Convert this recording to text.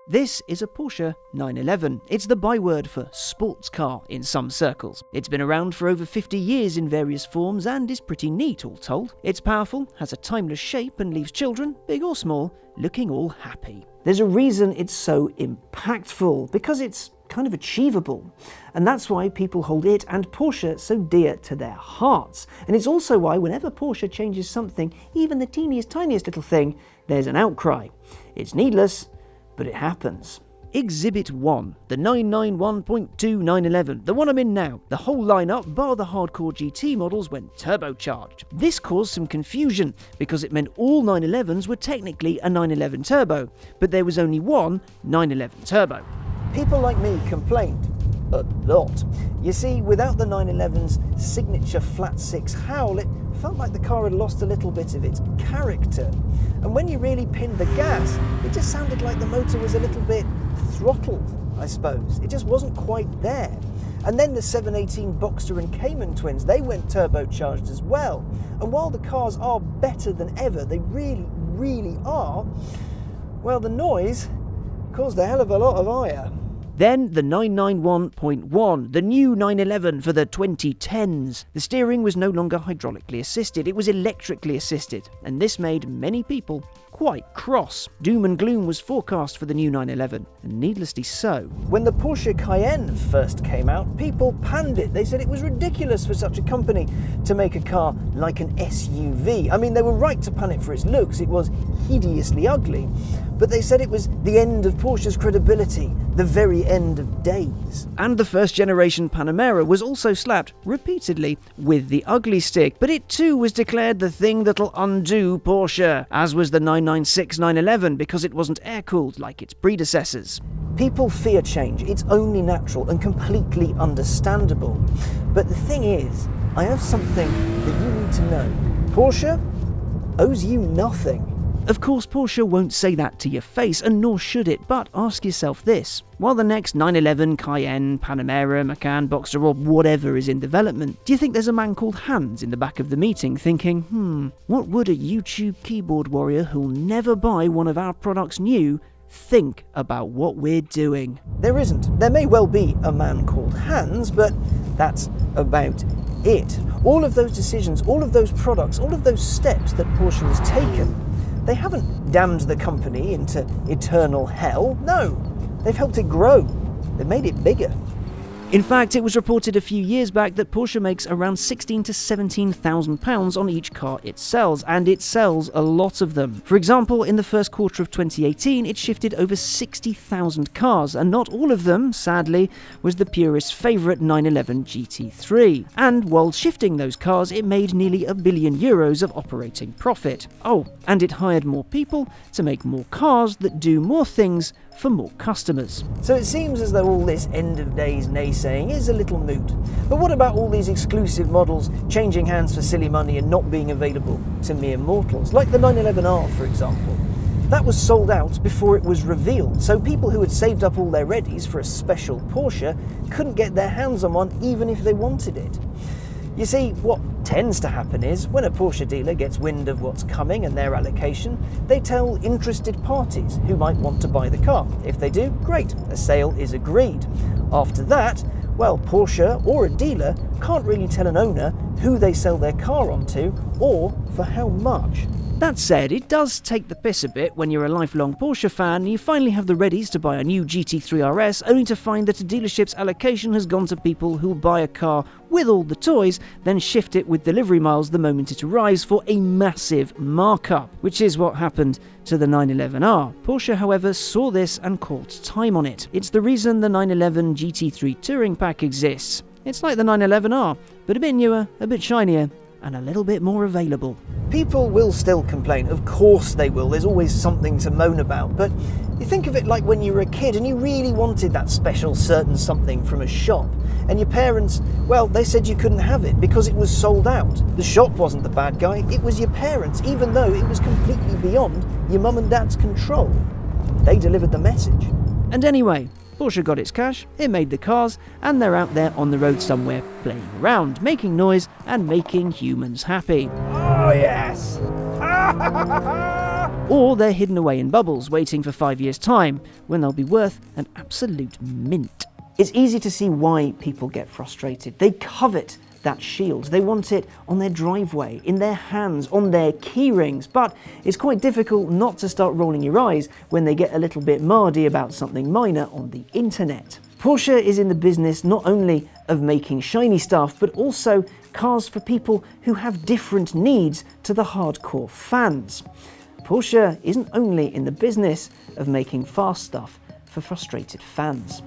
This is a Porsche 911. It's the byword for sports car in some circles. It's been around for over 50 years in various forms and is pretty neat, all told. It's powerful, has a timeless shape and leaves children, big or small, looking all happy. There's a reason it's so impactful, because it's kind of achievable. And that's why people hold it and Porsche so dear to their hearts. And it's also why whenever Porsche changes something, even the teeniest, tiniest little thing, there's an outcry. It's needless, but it happens. Exhibit 1, the 991.2 911, the one I'm in now. The whole lineup, bar the hardcore GT models, went turbocharged. This caused some confusion, because it meant all 911s were technically a 911 turbo, but there was only one 911 turbo. People like me complained a lot. You see, without the 911's signature flat six howl, it felt like the car had lost a little bit of its character. And when you really pinned the gas, it just sounded like the motor was a little bit throttled, I suppose. It just wasn't quite there. And then the 718 Boxster and Cayman twins, they went turbocharged as well. And while the cars are better than ever, they really, really are, well, the noise caused a hell of a lot of ire. Then the 991.1, the new 911 for the 2010s. The steering was no longer hydraulically assisted, it was electrically assisted, and this made many people quite cross. Doom and gloom was forecast for the new 911, and needlessly so. When the Porsche Cayenne first came out, people panned it. They said it was ridiculous for such a company to make a car like an SUV. I mean, they were right to pan it for its looks. It was hideously ugly. But they said it was the end of Porsche's credibility, the very end of days. And the first generation Panamera was also slapped repeatedly with the ugly stick, but it too was declared the thing that'll undo Porsche, as was the 996 911, because it wasn't air-cooled like its predecessors. People fear change. It's only natural and completely understandable. But the thing is, I have something that you need to know. Porsche owes you nothing. Of course, Porsche won't say that to your face, and nor should it, but ask yourself this. While the next 911, Cayenne, Panamera, Macan, Boxster or whatever is in development, do you think there's a man called Hans in the back of the meeting thinking, what would a YouTube keyboard warrior who'll never buy one of our products new think about what we're doing? There isn't. There may well be a man called Hans, but that's about it. All of those decisions, all of those products, all of those steps that Porsche has taken, they haven't damned the company into eternal hell. No, they've helped it grow. They've made it bigger. In fact, it was reported a few years back that Porsche makes around £16,000 to £17,000 on each car it sells, and it sells a lot of them. For example, in the first quarter of 2018, it shifted over 60,000 cars, and not all of them, sadly, was the purist's favourite 911 GT3. And while shifting those cars, it made nearly €1 billion of operating profit. Oh, and it hired more people to make more cars that do more things for more customers. So it seems as though all this end of days naysaying is a little moot. But what about all these exclusive models changing hands for silly money and not being available to mere mortals? Like the 911R, for example. That was sold out before it was revealed, so people who had saved up all their readies for a special Porsche couldn't get their hands on one even if they wanted it. You see, what tends to happen is, when a Porsche dealer gets wind of what's coming and their allocation, they tell interested parties who might want to buy the car. If they do, great, a sale is agreed. After that, well, Porsche or a dealer can't really tell an owner who they sell their car onto or for how much. That said, it does take the piss a bit when you're a lifelong Porsche fan and you finally have the readies to buy a new GT3 RS, only to find that a dealership's allocation has gone to people who'll buy a car with all the toys, then shift it with delivery miles the moment it arrives for a massive markup, which is what happened to the 911R. Porsche, however, saw this and called time on it. It's the reason the 911 GT3 Touring Pack exists. It's like the 911R, but a bit newer, a bit shinier, and a little bit more available. People will still complain, of course they will, there's always something to moan about, but you think of it like when you were a kid and you really wanted that special certain something from a shop, and your parents, well, they said you couldn't have it because it was sold out. The shop wasn't the bad guy, it was your parents, even though it was completely beyond your mum and dad's control. They delivered the message. And anyway, Porsche got its cash, it made the cars, and they're out there on the road somewhere playing around, making noise and making humans happy. Oh yes! Or they're hidden away in bubbles, waiting for 5 years' time, when they'll be worth an absolute mint. It's easy to see why people get frustrated. They covet that shield. They want it on their driveway, in their hands, on their keyrings, but it's quite difficult not to start rolling your eyes when they get a little bit mardy about something minor on the internet. Porsche is in the business not only of making shiny stuff, but also cars for people who have different needs to the hardcore fans. Porsche isn't only in the business of making fast stuff for frustrated fans.